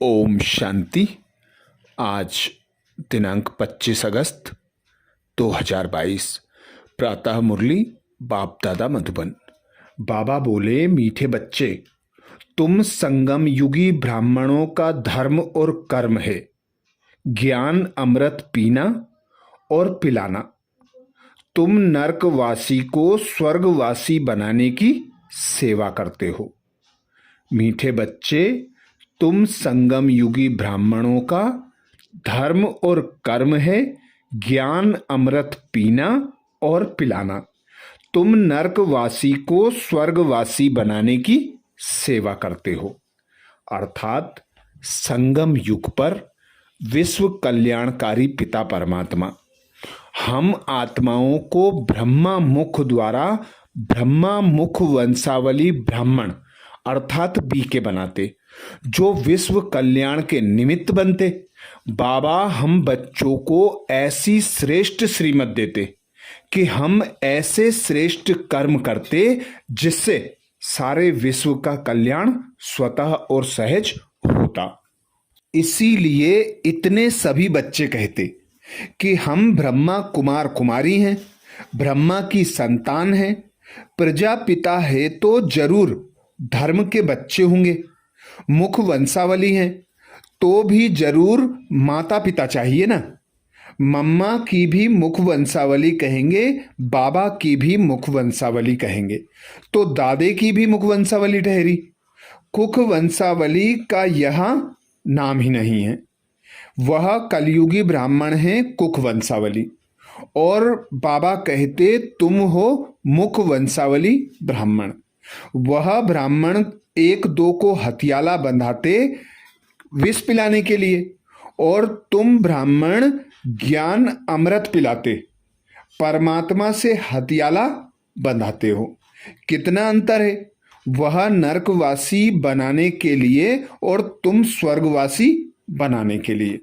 ओम शांति। आज दिनांक 25 अगस्त 2022। प्रातः मुरली बाप दादा मधुबन। बाबा बोले, मीठे बच्चे, तुम संगम युगी ब्राह्मणों का धर्म और कर्म है ज्ञान अमृत पीना और पिलाना। तुम नरकवासी को स्वर्गवासी बनाने की सेवा करते हो। मीठे बच्चे, तुम संगम युगी ब्राह्मणों का धर्म और कर्म है ज्ञान अमृत पीना और पिलाना। तुम नरकवासी को स्वर्गवासी बनाने की सेवा करते हो। अर्थात संगम युग पर विश्व कल्याणकारी पिता परमात्मा हम आत्माओं को ब्रह्मा मुख द्वारा ब्रह्मा मुख वंशावली ब्राह्मण अर्थात बीके बनाते, जो विश्व कल्याण के निमित्त बनते। बाबा हम बच्चों को ऐसी श्रेष्ठ श्रीमत देते कि हम ऐसे श्रेष्ठ कर्म करते जिससे सारे विश्व का कल्याण स्वतः और सहज होता। इसीलिए इतने सभी बच्चे कहते कि हम ब्रह्मा कुमार कुमारी हैं, ब्रह्मा की संतान हैं, प्रजापिता है तो जरूर धर्म के बच्चे होंगे, मुख वंशावली हैं तो भी जरूर माता पिता चाहिए ना। मम्मा की भी मुख वंशावली कहेंगे, बाबा की भी मुख वंशावली कहेंगे, तो दादे की भी मुख वंशावली ठहरी। कुख वंशावली का यहाँ नाम ही नहीं है। वह कलयुगी ब्राह्मण हैं कुख वंशावली, और बाबा कहते तुम हो मुख वंशावली ब्राह्मण। वह ब्राह्मण एक दो को हथियाला बंधाते विष पिलाने के लिए, और तुम ब्राह्मण ज्ञान अमृत पिलाते, परमात्मा से हथियाला बंधाते हो। कितना अंतर है। वह नरकवासी बनाने के लिए और तुम स्वर्गवासी बनाने के लिए।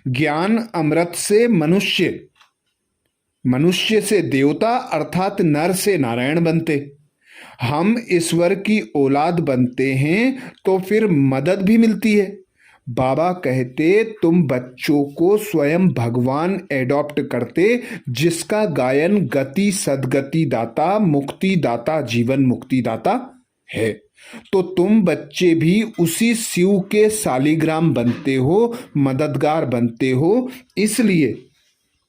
ज्ञान अमृत से मनुष्य, मनुष्य से देवता अर्थात नर से नारायण बनते। हम ईश्वर की औलाद बनते हैं तो फिर मदद भी मिलती है। बाबा कहते तुम बच्चों को स्वयं भगवान एडॉप्ट करते, जिसका गायन गति सदगति दाता मुक्ति दाता जीवन मुक्ति दाता है। तो तुम बच्चे भी उसी शिव के शालिग्राम बनते हो, मददगार बनते हो। इसलिए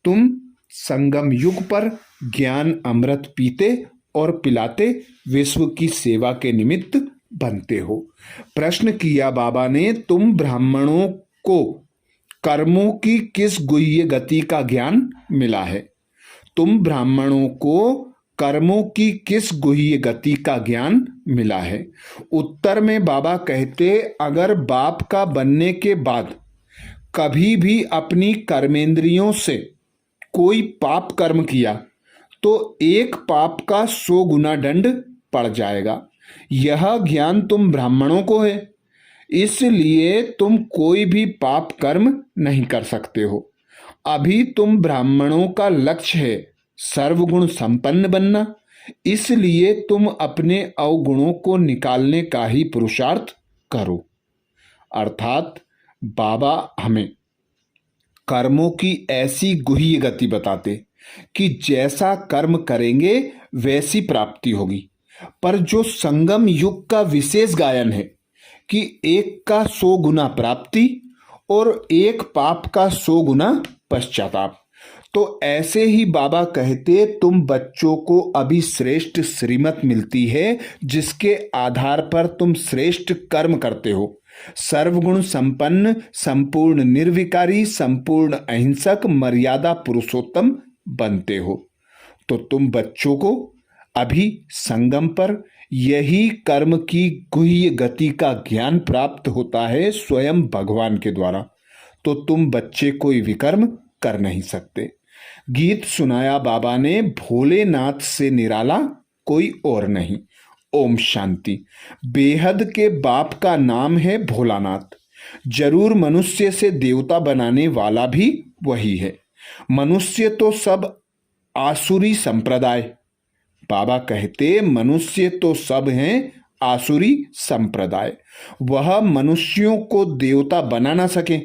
तुम संगम युग पर ज्ञान अमृत पीते और पिलाते विश्व की सेवा के निमित्त बनते हो। प्रश्न किया बाबा ने, तुम ब्राह्मणों को कर्मों की किस गुह्य गति का ज्ञान मिला है? तुम ब्राह्मणों को कर्मों की किस गुह्य गति का ज्ञान मिला है? उत्तर में बाबा कहते, अगर बाप का बनने के बाद कभी भी अपनी कर्मेंद्रियों से कोई पाप कर्म किया तो एक पाप का 100 गुना दंड पड़ जाएगा। यह ज्ञान तुम ब्राह्मणों को है, इसलिए तुम कोई भी पाप कर्म नहीं कर सकते हो। अभी तुम ब्राह्मणों का लक्ष्य है सर्वगुण संपन्न बनना, इसलिए तुम अपने अवगुणों को निकालने का ही पुरुषार्थ करो। अर्थात बाबा हमें कर्मों की ऐसी गुह्य गति बताते कि जैसा कर्म करेंगे वैसी प्राप्ति होगी। पर जो संगम युग का विशेष गायन है कि एक का 100 गुना प्राप्ति और एक पाप का 100 गुना पश्चाताप, तो ऐसे ही बाबा कहते तुम बच्चों को अभी श्रेष्ठ श्रीमत मिलती है, जिसके आधार पर तुम श्रेष्ठ कर्म करते हो। सर्वगुण संपन्न, संपूर्ण निर्विकारी, संपूर्ण अहिंसक, मर्यादा पुरुषोत्तम बनते हो। तो तुम बच्चों को अभी संगम पर यही कर्म की गुह्य गति का ज्ञान प्राप्त होता है स्वयं भगवान के द्वारा। तो तुम बच्चे कोई विकर्म कर नहीं सकते। गीत सुनाया बाबा ने, भोलेनाथ से निराला कोई और नहीं। ओम शांति। बेहद के बाप का नाम है भोलानाथ। जरूर मनुष्य से देवता बनाने वाला भी वही है। मनुष्य तो सब आसुरी संप्रदाय, बाबा कहते मनुष्य तो सब हैं आसुरी संप्रदाय। वह मनुष्यों को देवता बना ना सके,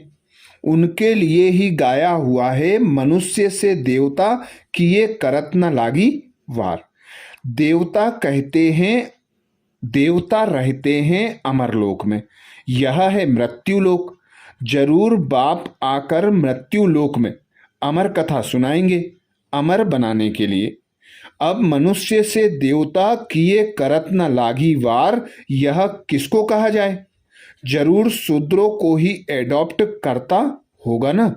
उनके लिए ही गाया हुआ है, मनुष्य से देवता किए करत न लागी वार। देवता कहते हैं, देवता रहते हैं अमरलोक में, यह है मृत्युलोक। जरूर बाप आकर मृत्युलोक में अमर कथा सुनाएंगे, अमर बनाने के लिए। अब मनुष्य से देवता किए करत न लागी वार, यह किसको कहा जाए? जरूर शूद्रों को ही एडॉप्ट करता होगा ना,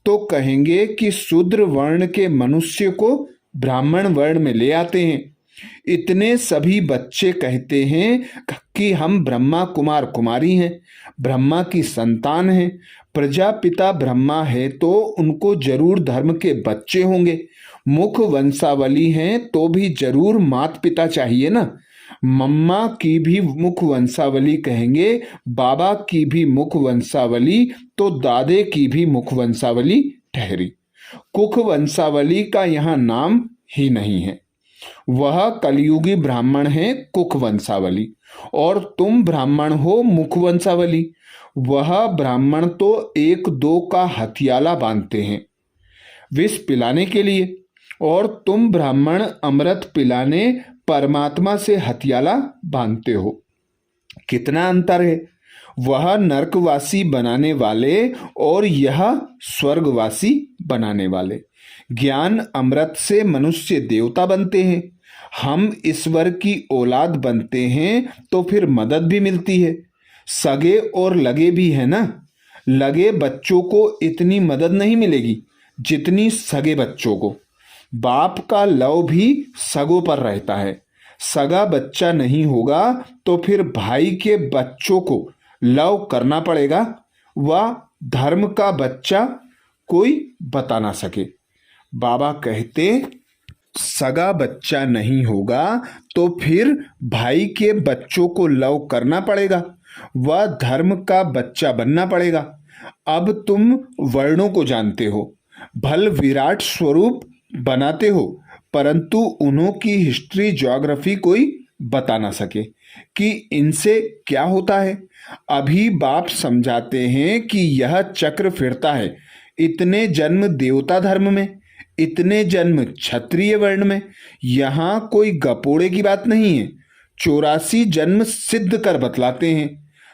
तो कहेंगे कि शूद्र वर्ण के मनुष्य को ब्राह्मण वर्ण में ले आते हैं। इतने सभी बच्चे कहते हैं कि हम ब्रह्मा कुमार कुमारी हैं, ब्रह्मा की संतान हैं। प्रजापिता ब्रह्मा है तो उनको जरूर धर्म के बच्चे होंगे। मुख वंशावली हैं तो भी जरूर माता पिता चाहिए ना। मम्मा की भी मुख वंशावली कहेंगे, बाबा की भी मुख वंशावली, तो दादे की भी मुख वंशावली ठहरी। कुख वंशावली का यहाँ नाम ही नहीं है। वह कलयुगी ब्राह्मण है कुख वंशावली, और तुम ब्राह्मण हो मुख वंशावली। वह ब्राह्मण तो एक दो का हथियाला बांधते हैं विष पिलाने के लिए, और तुम ब्राह्मण अमृत पिलाने परमात्मा से हथियाला बांधते हो। कितना अंतर है। वह नरकवासी बनाने वाले और यह स्वर्गवासी बनाने वाले। ज्ञान अमृत से मनुष्य देवता बनते हैं, हम ईश्वर की औलाद बनते हैं, तो फिर मदद भी मिलती है। सगे और लगे भी है ना। लगे बच्चों को इतनी मदद नहीं मिलेगी जितनी सगे बच्चों को। बाप का लव भी सगों पर रहता है। सगा बच्चा नहीं होगा तो फिर भाई के बच्चों को लव करना पड़ेगा। वह धर्म का बच्चा कोई बता ना सके। बाबा कहते, सगा बच्चा नहीं होगा तो फिर भाई के बच्चों को लव करना पड़ेगा, वह धर्म का बच्चा बनना पड़ेगा। अब तुम वर्णों को जानते हो, भल विराट स्वरूप बनाते हो, परंतु उन्हों की हिस्ट्री ज्योग्राफी कोई बता ना सके कि इनसे क्या होता है। अभी बाप समझाते हैं कि यह चक्र फिरता है। इतने जन्म देवता धर्म में, इतने जन्म क्षत्रिय वर्ण में। यहाँ कोई गपोड़े की बात नहीं है। 84 जन्म सिद्ध कर बतलाते हैं।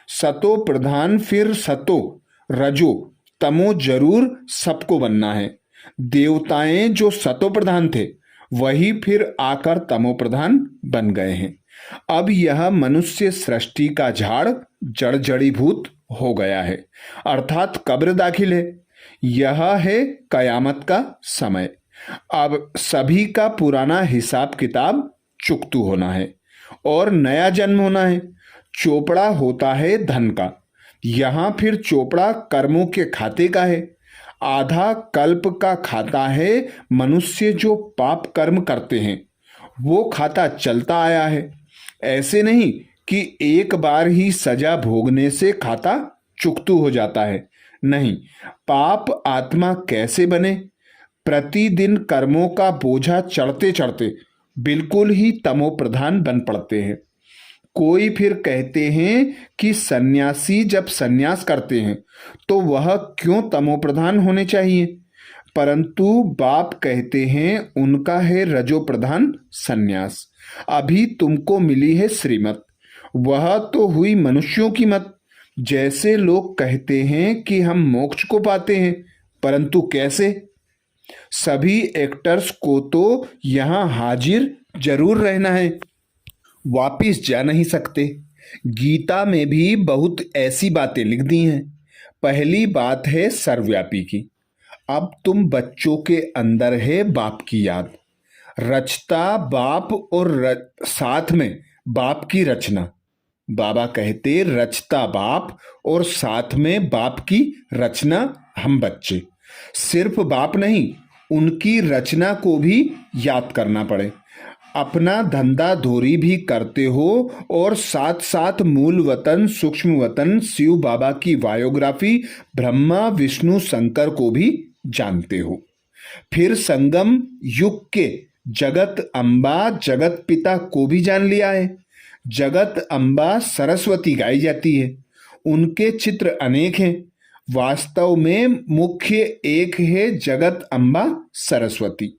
सतो प्रधान फिर सतो रजो तमो जरूर सबको बनना है। देवताएं जो सतो प्रधान थे वही फिर आकर तमो प्रधान बन गए हैं। अब यह मनुष्य सृष्टि का झाड़ जड़ जड़ीभूत हो गया है, अर्थात कब्र दाखिल है। यह है कयामत का समय। अब सभी का पुराना हिसाब किताब चुकतू होना है और नया जन्म होना है। चोपड़ा होता है धन का, यहाँ फिर चोपड़ा कर्मों के खाते का है। आधा कल्प का खाता है मनुष्य जो पाप कर्म करते हैं, वो खाता चलता आया है। ऐसे नहीं कि एक बार ही सजा भोगने से खाता चुकतू हो जाता है। नहीं, पाप आत्मा कैसे बने? प्रतिदिन कर्मों का बोझा चढ़ते चढ़ते बिल्कुल ही तमो प्रधान बन पड़ते हैं। कोई फिर कहते हैं कि सन्यासी जब सन्यास करते हैं तो वह क्यों तमो प्रधान होने चाहिए, परंतु बाप कहते हैं उनका है रजो प्रधान सन्यास। अभी तुमको मिली है श्रीमत, वह तो हुई मनुष्यों की मत। जैसे लोग कहते हैं कि हम मोक्ष को पाते हैं, परंतु कैसे? सभी एक्टर्स को तो यहाँ हाजिर जरूर रहना है, वापिस जा नहीं सकते। गीता में भी बहुत ऐसी बातें लिख दी हैं। पहली बात है सर्वव्यापी की। अब तुम बच्चों के अंदर है बाप की याद, रचता बाप और साथ में बाप की रचना। बाबा कहते रचता बाप और साथ में बाप की रचना हम बच्चे। सिर्फ बाप नहीं, उनकी रचना को भी याद करना पड़े। अपना धंधा धोरी भी करते हो और साथ साथ मूल वतन सूक्ष्म वतन शिव बाबा की बायोग्राफी ब्रह्मा विष्णु शंकर को भी जानते हो। फिर संगम युग के जगत अम्बा जगत पिता को भी जान लिया है। जगत अम्बा सरस्वती गाई जाती है। उनके चित्र अनेक हैं, वास्तव में मुख्य एक है जगत अम्बा सरस्वती।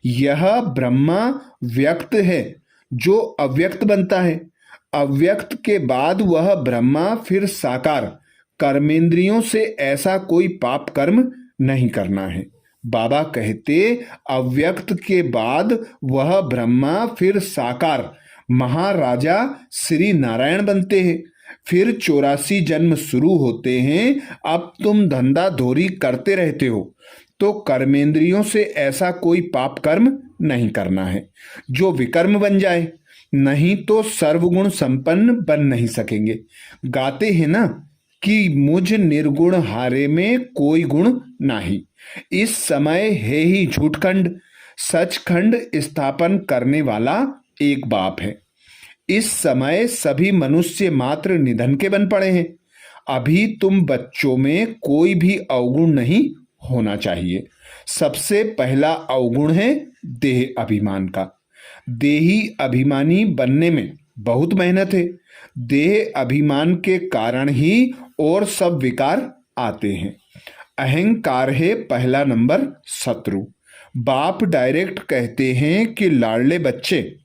यह ब्रह्मा व्यक्त है जो अव्यक्त बनता है। अव्यक्त के बाद वह ब्रह्मा फिर साकार। कर्मेंद्रियों से ऐसा कोई पाप कर्म नहीं करना है। बाबा कहते अव्यक्त के बाद वह ब्रह्मा फिर साकार महाराजा श्री नारायण बनते हैं। फिर 84 जन्म शुरू होते हैं। अब तुम धंधा धोरी करते रहते हो तो कर्मेंद्रियों से ऐसा कोई पाप कर्म नहीं करना है जो विकर्म बन जाए, नहीं तो सर्वगुण संपन्न बन नहीं सकेंगे। गाते हैं ना कि मुझ निर्गुण हारे में कोई गुण नाही। इस समय है ही झूठखंड, सचखंड स्थापन करने वाला एक बाप है। इस समय सभी मनुष्य मात्र निधन के बन पड़े हैं। अभी तुम बच्चों में कोई भी अवगुण नहीं होना चाहिए। सबसे पहला अवगुण है देह अभिमान का। देही अभिमानी बनने में बहुत मेहनत है। देह अभिमान के कारण ही और सब विकार आते हैं। अहंकार है पहला नंबर शत्रु। बाप डायरेक्ट कहते हैं कि लाडले बच्चे,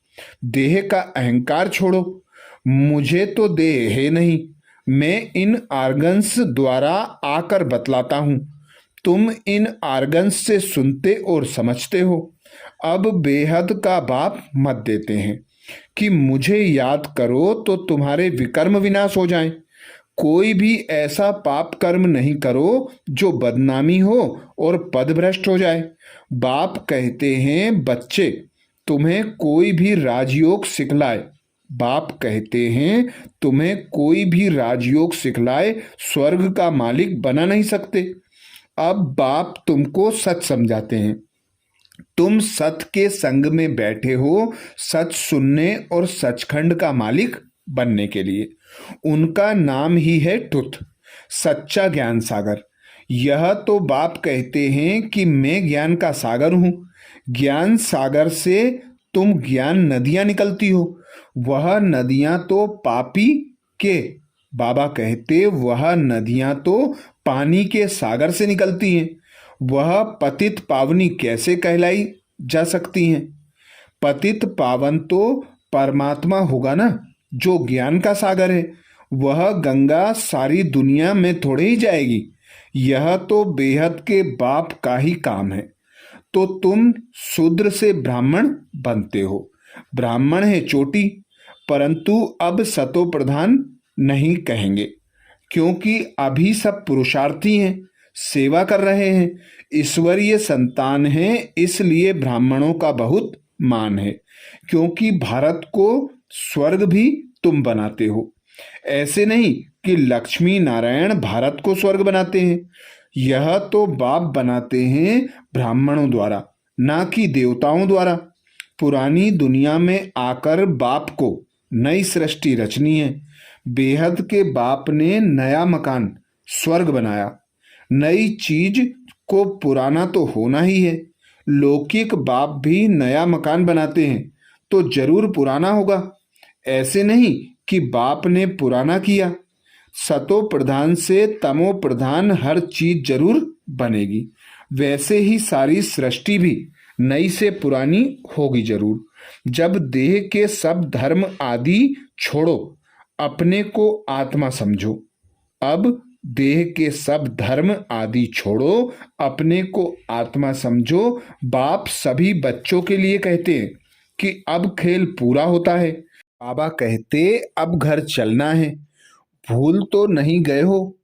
देह का अहंकार छोड़ो। मुझे तो देह है नहीं, मैं इन आर्गन्स द्वारा आकर बतलाता हूं। तुम इन आर्गन्स से सुनते और समझते हो। अब बेहद का बाप मत देते हैं कि मुझे याद करो तो तुम्हारे विकर्म विनाश हो जाएं। कोई भी ऐसा पाप कर्म नहीं करो जो बदनामी हो और पदभ्रष्ट हो जाए। बाप कहते हैं बच्चे, तुम्हें कोई भी राजयोग सिखलाए, बाप कहते हैं तुम्हें कोई भी राजयोग सिखलाए स्वर्ग का मालिक बना नहीं सकते। अब बाप तुमको सच समझाते हैं। तुम सत के संग में बैठे हो सच सुनने और सचखंड का मालिक बनने के लिए। उनका नाम ही है ट्रुथ, सच्चा ज्ञान सागर। यह तो बाप कहते हैं कि मैं ज्ञान का सागर हूं। ज्ञान सागर से तुम ज्ञान नदियां निकलती हो। वह नदियां तो पापी के, बाबा कहते वह नदियां तो पानी के सागर से निकलती हैं। वह पतित पावनी कैसे कहलाई जा सकती हैं? पतित पावन तो परमात्मा होगा ना, जो ज्ञान का सागर है। वह गंगा सारी दुनिया में थोड़े ही जाएगी। यह तो बेहद के बाप का ही काम है। तो तुम शूद्र से ब्राह्मण बनते हो। ब्राह्मण है चोटी, परंतु अब सतो प्रधान नहीं कहेंगे, क्योंकि अभी सब पुरुषार्थी हैं, सेवा कर रहे हैं, ईश्वरीय संतान हैं। इसलिए ब्राह्मणों का बहुत मान है, क्योंकि भारत को स्वर्ग भी तुम बनाते हो। ऐसे नहीं कि लक्ष्मी नारायण भारत को स्वर्ग बनाते हैं। यह तो बाप बनाते हैं ब्राह्मणों द्वारा, ना कि देवताओं द्वारा। पुरानी दुनिया में आकर बाप को नई सृष्टि रचनी है। बेहद के बाप ने नया मकान स्वर्ग बनाया। नई चीज को पुराना तो होना ही है। लौकिक बाप भी नया मकान बनाते हैं तो जरूर पुराना होगा। ऐसे नहीं कि बाप ने पुराना किया। सतो प्रधान से तमो प्रधान हर चीज जरूर बनेगी। वैसे ही सारी सृष्टि भी नई से पुरानी होगी जरूर। जब देह के सब धर्म आदि छोड़ो, अपने को आत्मा समझो। अब देह के सब धर्म आदि छोड़ो, अपने को आत्मा समझो। बाप सभी बच्चों के लिए कहते हैं कि अब खेल पूरा होता है। बाबा कहते अब घर चलना है। भूल तो नहीं गए हो?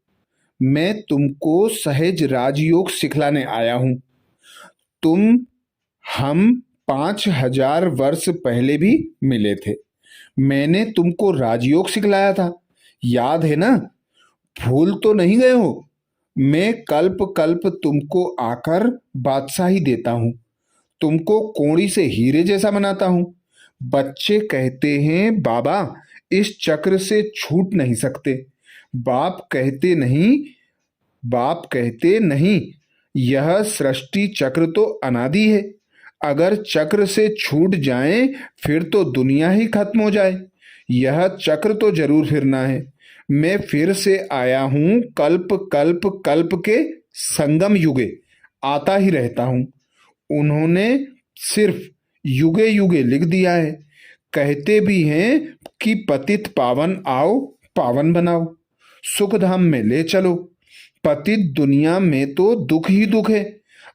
मैं तुमको सहज राजयोग सिखलाने आया हूं। हम 5000 वर्ष पहले भी मिले थे। मैंने तुमको राजयोग सिखलाया था, याद है ना? भूल तो नहीं गए हो? मैं कल्प कल्प तुमको आकर बादशाही देता हूं, तुमको कोड़ी से हीरे जैसा बनाता हूं। बच्चे कहते हैं बाबा इस चक्र से छूट नहीं सकते। बाप कहते नहीं, यह सृष्टि चक्र तो अनादि है। अगर चक्र से छूट जाए फिर तो दुनिया ही खत्म हो जाए। यह चक्र तो जरूर फिरना है। मैं फिर से आया हूं, कल्प कल्प कल्प के संगम युगे आता ही रहता हूं। उन्होंने सिर्फ युगे युगे लिख दिया है। कहते भी हैं कि पतित पावन आओ पावन बनाओ, सुख धाम में ले चलो। पतित दुनिया में तो दुख ही दुख है।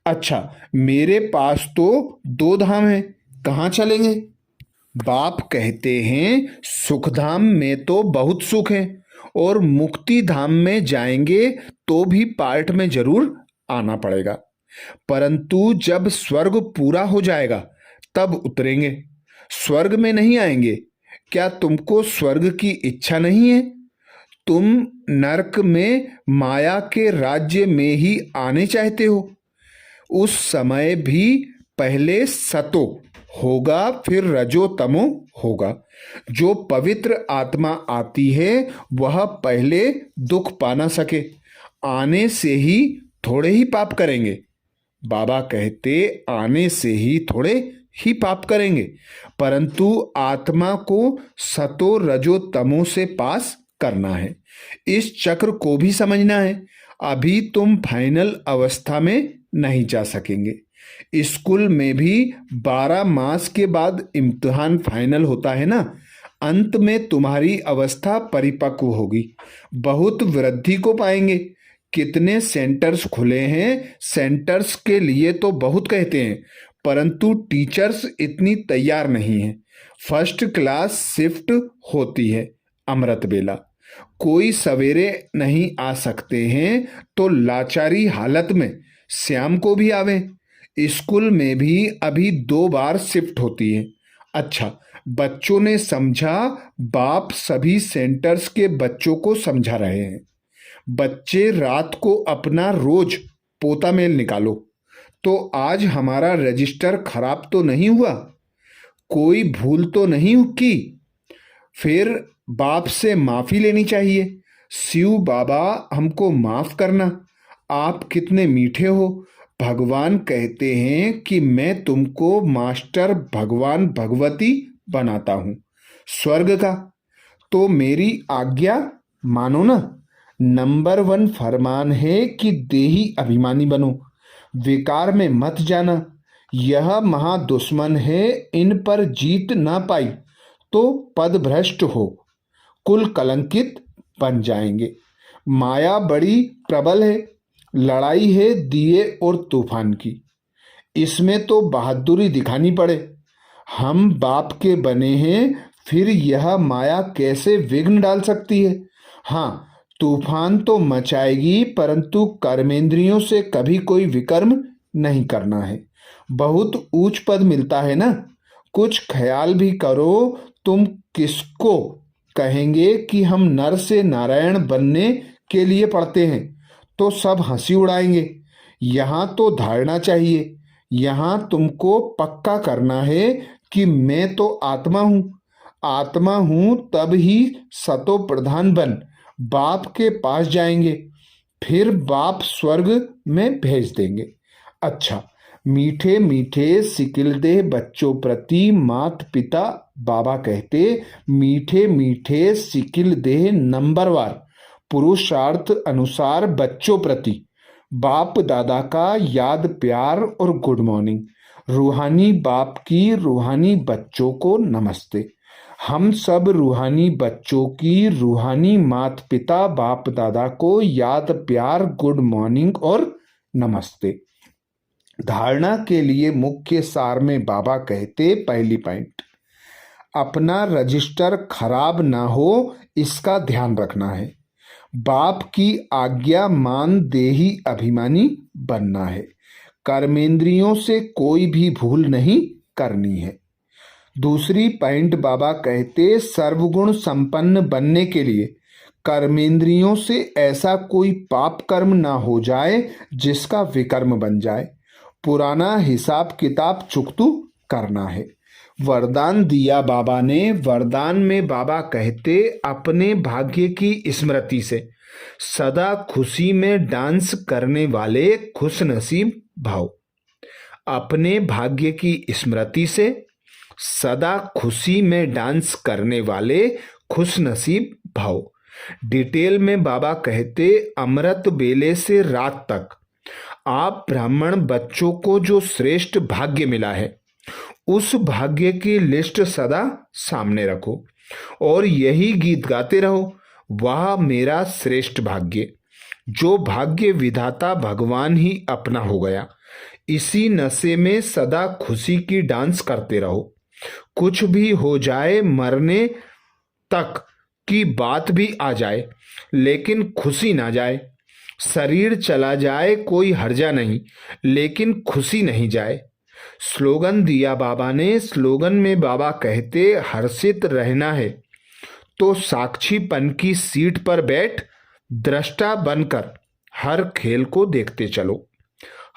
अच्छा, मेरे पास तो 2 धाम है, कहाँ चलेंगे? बाप कहते हैं सुख धाम में तो बहुत सुख है, और मुक्ति धाम में जाएंगे तो भी पार्ट में जरूर आना पड़ेगा, परंतु जब स्वर्ग पूरा हो जाएगा तब उतरेंगे, स्वर्ग में नहीं आएंगे। क्या तुमको स्वर्ग की इच्छा नहीं है? तुम नरक में माया के राज्य में ही आने चाहते हो। उस समय भी पहले सतो होगा, फिर रजो तमो होगा। जो पवित्र आत्मा आती है वह पहले दुख पा ना सके, आने से ही थोड़े ही पाप करेंगे। बाबा कहते आने से ही थोड़े ही पाप करेंगे, परंतु आत्मा को सतो रजो तमो से पास करना है। इस चक्र को भी समझना है। अभी तुम फाइनल अवस्था में नहीं जा सकेंगे। स्कूल में भी 12 मास के बाद इम्तिहान फाइनल होता है ना। अंत में तुम्हारी अवस्था परिपक्व होगी, बहुत वृद्धि को पाएंगे। कितने सेंटर्स खुले हैं, सेंटर्स के लिए तो बहुत कहते हैं, परंतु टीचर्स इतनी तैयार नहीं है। फर्स्ट क्लास शिफ्ट होती है अमृत बेला, कोई सवेरे नहीं आ सकते हैं तो लाचारी हालत में शाम को भी आवे। स्कूल में भी अभी 2 बार शिफ्ट होती है। अच्छा, बच्चों ने समझा, बाप सभी सेंटर्स के बच्चों को समझा रहे हैं। बच्चे रात को अपना रोज पोता मेल निकालो। तो आज हमारा रजिस्टर खराब तो नहीं हुआ, कोई भूल तो नहीं की? फिर बाप से माफी लेनी चाहिए। शिव बाबा हमको माफ करना, आप कितने मीठे हो। भगवान कहते हैं कि मैं तुमको मास्टर भगवान भगवती बनाता हूं स्वर्ग का, तो मेरी आज्ञा मानो ना। नंबर 1 फरमान है कि देही अभिमानी बनो, विकार में मत जाना। यह महादुश्मन है, इन पर जीत ना पाई तो पद भ्रष्ट हो, कुल कलंकित बन जाएंगे। माया बड़ी प्रबल है, लड़ाई है दिए और तूफान की, इसमें तो बहादुरी दिखानी पड़े। हम बाप के बने हैं, फिर यह माया कैसे विघ्न डाल सकती है? हाँ, तूफान तो मचाएगी, परंतु कर्मेंद्रियों से कभी कोई विकर्म नहीं करना है। बहुत ऊंच पद मिलता है ना, कुछ ख्याल भी करो। तुम किसको कहेंगे कि हम नर से नारायण बनने के लिए पढ़ते हैं, तो सब हंसी उड़ाएंगे। यहाँ तो धारणा चाहिए, यहाँ तुमको पक्का करना है कि मैं तो आत्मा हूँ, आत्मा हूँ, तब ही सतो प्रधान बन बाप के पास जाएंगे, फिर बाप स्वर्ग में भेज देंगे। अच्छा, मीठे मीठे सिकिलदेह बच्चों प्रति मात पिता बाबा कहते, मीठे मीठे सिकिलदेह नंबरवार पुरुषार्थ अनुसार बच्चों प्रति बाप दादा का याद प्यार और गुड मॉर्निंग। रूहानी बाप की रूहानी बच्चों को नमस्ते। हम सब रूहानी बच्चों की रूहानी मात पिता बाप दादा को याद प्यार गुड मॉर्निंग और नमस्ते। धारणा के लिए मुख्य सार में बाबा कहते, पहली पॉइंट, अपना रजिस्टर खराब ना हो इसका ध्यान रखना है। बाप की आज्ञा मान देही अभिमानी बनना है। कर्मेंद्रियों से कोई भी भूल नहीं करनी है। दूसरी पॉइंट बाबा कहते, सर्वगुण संपन्न बनने के लिए कर्मेंद्रियों से ऐसा कोई पाप कर्म ना हो जाए जिसका विकर्म बन जाए। पुराना हिसाब किताब चुकतू करना है। वरदान दिया बाबा ने। वरदान में बाबा कहते, अपने भाग्य की स्मृति से सदा खुशी में डांस करने वाले खुश नसीब भाव। अपने भाग्य की स्मृति से सदा खुशी में डांस करने वाले खुश नसीब भव। डिटेल में बाबा कहते, अमृत बेले से रात तक आप ब्राह्मण बच्चों को जो श्रेष्ठ भाग्य मिला है, उस भाग्य की लिस्ट सदा सामने रखो और यही गीत गाते रहो, वह मेरा श्रेष्ठ भाग्य, जो भाग्य विधाता भगवान ही अपना हो गया। इसी नशे में सदा खुशी की डांस करते रहो। कुछ भी हो जाए, मरने तक की बात भी आ जाए, लेकिन खुशी ना जाए। शरीर चला जाए कोई हर्जा नहीं, लेकिन खुशी नहीं जाए। स्लोगन दिया बाबा ने। स्लोगन में बाबा कहते, हर्षित रहना है तो साक्षीपन की सीट पर बैठ दृष्टा बनकर हर खेल को देखते चलो।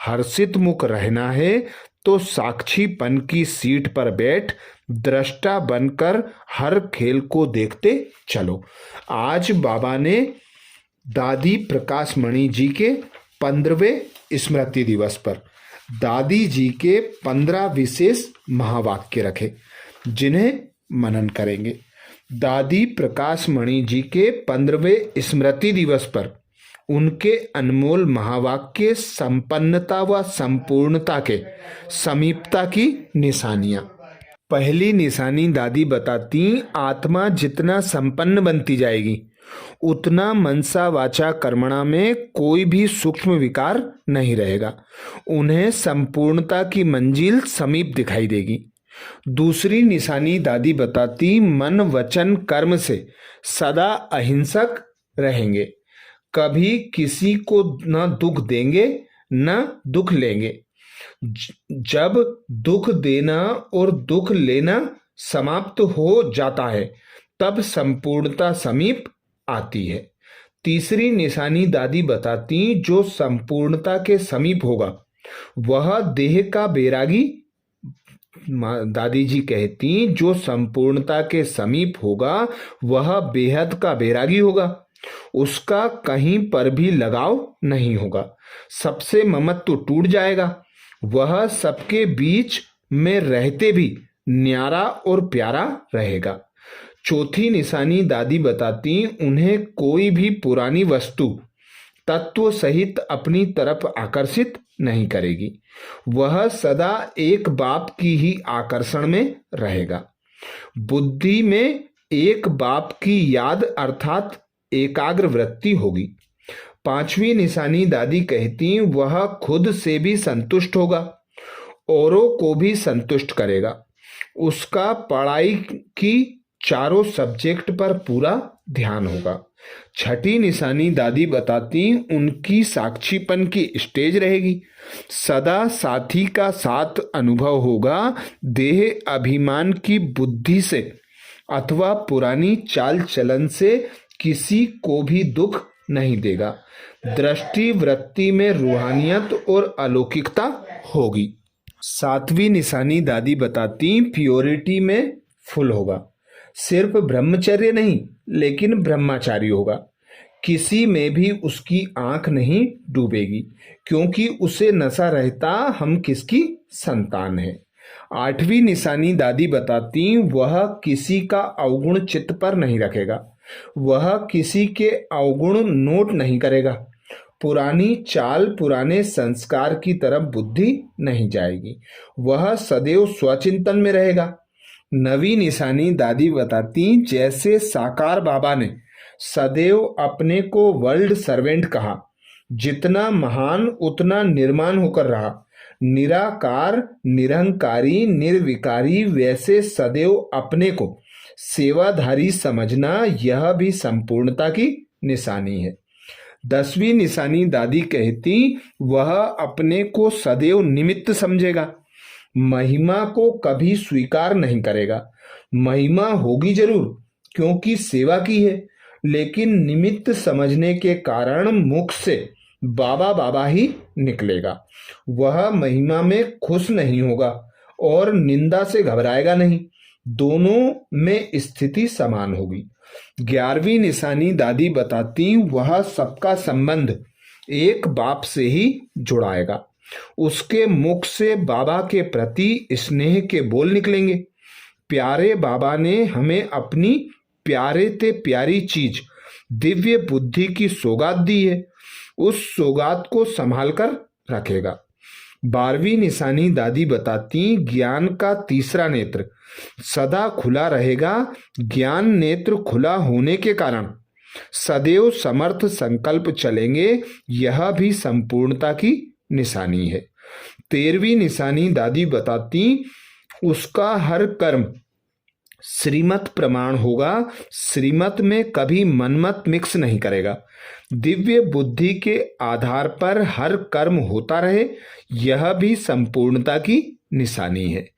हर्षित मुख रहना है तो साक्षीपन की सीट पर बैठ दृष्टा बनकर हर खेल को देखते चलो। आज बाबा ने दादी प्रकाश मणि जी के 15वें स्मृति दिवस पर दादी जी के 15 विशेष महावाक्य रखे, जिन्हें मनन करेंगे। दादी प्रकाश मणि जी के 15वें स्मृति दिवस पर उनके अनमोल महावाक्य संपन्नता व संपूर्णता के समीपता की निशानियां। पहली निशानी दादी बताती, आत्मा जितना संपन्न बनती जाएगी, उतना मनसा वाचा कर्मणा में कोई भी सूक्ष्म विकार नहीं रहेगा। उन्हें संपूर्णता की मंजिल समीप दिखाई देगी। दूसरी निशानी दादी बताती, मन वचन कर्म से सदा अहिंसक रहेंगे। कभी किसी को न दुख देंगे न दुख लेंगे। जब दुख देना और दुख लेना समाप्त हो जाता है, तब संपूर्णता समीप आती है। तीसरी निशानी दादी बताती, जो संपूर्णता के समीप होगा वह देह का बैरागी। दादी जी कहती, जो संपूर्णता के समीप होगा वह बेहद का बैरागी होगा। उसका कहीं पर भी लगाव नहीं होगा। सबसे ममत्व टूट जाएगा। वह सबके बीच में रहते भी न्यारा और प्यारा रहेगा। चौथी निशानी दादी बताती, उन्हें कोई भी पुरानी वस्तु तत्व सहित अपनी तरफ आकर्षित नहीं करेगी। वह सदा एक बाप की ही आकर्षण में रहेगा। बुद्धि में एक बाप की याद अर्थात एकाग्र वृत्ति होगी। पांचवी निशानी दादी कहती, वह खुद से भी संतुष्ट होगा, औरों को भी संतुष्ट करेगा। उसका पढ़ाई की चारों सब्जेक्ट पर पूरा ध्यान होगा। छठी निशानी दादी बताती, उनकी साक्षीपन की स्टेज रहेगी। सदा साथी का साथ अनुभव होगा। देह अभिमान की बुद्धि से अथवा पुरानी चाल चलन से किसी को भी दुख नहीं देगा। दृष्टि वृत्ति में रूहानियत और अलौकिकता होगी। सातवीं निशानी दादी बताती, प्योरिटी में फुल होगा। सिर्फ ब्रह्मचर्य नहीं, लेकिन ब्रह्मचारी होगा। किसी में भी उसकी आंख नहीं डूबेगी, क्योंकि उसे नशा रहता हम किसकी संतान है। आठवीं निशानी दादी बताती, वह किसी का अवगुण चित्त पर नहीं रखेगा। वह किसी के अवगुण नोट नहीं करेगा। पुरानी चाल, पुराने संस्कार की तरफ बुद्धि नहीं जाएगी। वह सदैव स्वचिंतन में रहेगा। नवी निशानी दादी बताती, जैसे साकार बाबा ने सदैव अपने को वर्ल्ड सर्वेंट कहा, जितना महान उतना निर्माण होकर रहा। निराकार, निरहंकारी, निर्विकारी, वैसे सदैव अपने को सेवाधारी समझना, यह भी संपूर्णता की निशानी है। 10वीं निशानी दादी कहती, वह अपने को सदैव निमित्त समझेगा। महिमा को कभी स्वीकार नहीं करेगा। महिमा होगी जरूर, क्योंकि सेवा की है, लेकिन निमित्त समझने के कारण मुख से बाबा बाबा ही निकलेगा। वह महिमा में खुश नहीं होगा और निंदा से घबराएगा नहीं। दोनों में स्थिति समान होगी। 11वीं निशानी दादी बताती, वह सबका संबंध एक बाप से ही जुड़ाएगा। उसके मुख से बाबा के प्रति स्नेह के बोल निकलेंगे। प्यारे बाबा ने हमें अपनी प्यारे ते प्यारी चीज दिव्य बुद्धि की सौगात दी है, उस सौगात को संभाल कर रखेगा। 12वीं निशानी दादी बताती, ज्ञान का तीसरा नेत्र सदा खुला रहेगा। ज्ञान नेत्र खुला होने के कारण सदैव समर्थ संकल्प चलेंगे, यह भी संपूर्णता की निशानी है। 13वीं निशानी दादी बताती, उसका हर कर्म श्रीमत प्रमाण होगा, श्रीमत में कभी मनमत मिक्स नहीं करेगा। दिव्य बुद्धि के आधार पर हर कर्म होता रहे, यह भी संपूर्णता की निशानी है।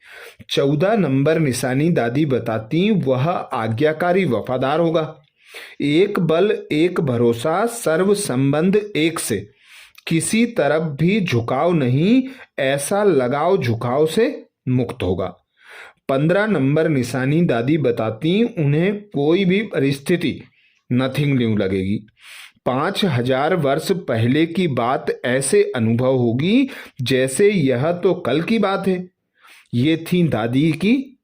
14 नंबर निशानी दादी बताती, वह आज्ञाकारी वफादार होगा। एक बल एक भरोसा, सर्व संबंध एक से, किसी तरफ भी झुकाव नहीं, ऐसा लगाव झुकाव से मुक्त होगा। 15 नंबर निशानी दादी बताती, उन्हें कोई भी परिस्थिति नथिंग न्यू लगेगी। 5000 वर्ष पहले की बात ऐसे अनुभव होगी जैसे यह तो कल की बात है। ये थी दादी की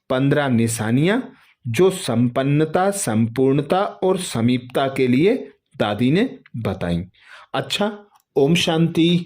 15 निशानियां जो संपन्नता, संपूर्णता और समीपता के लिए दादी ने बताई। अच्छा, ओम शांति।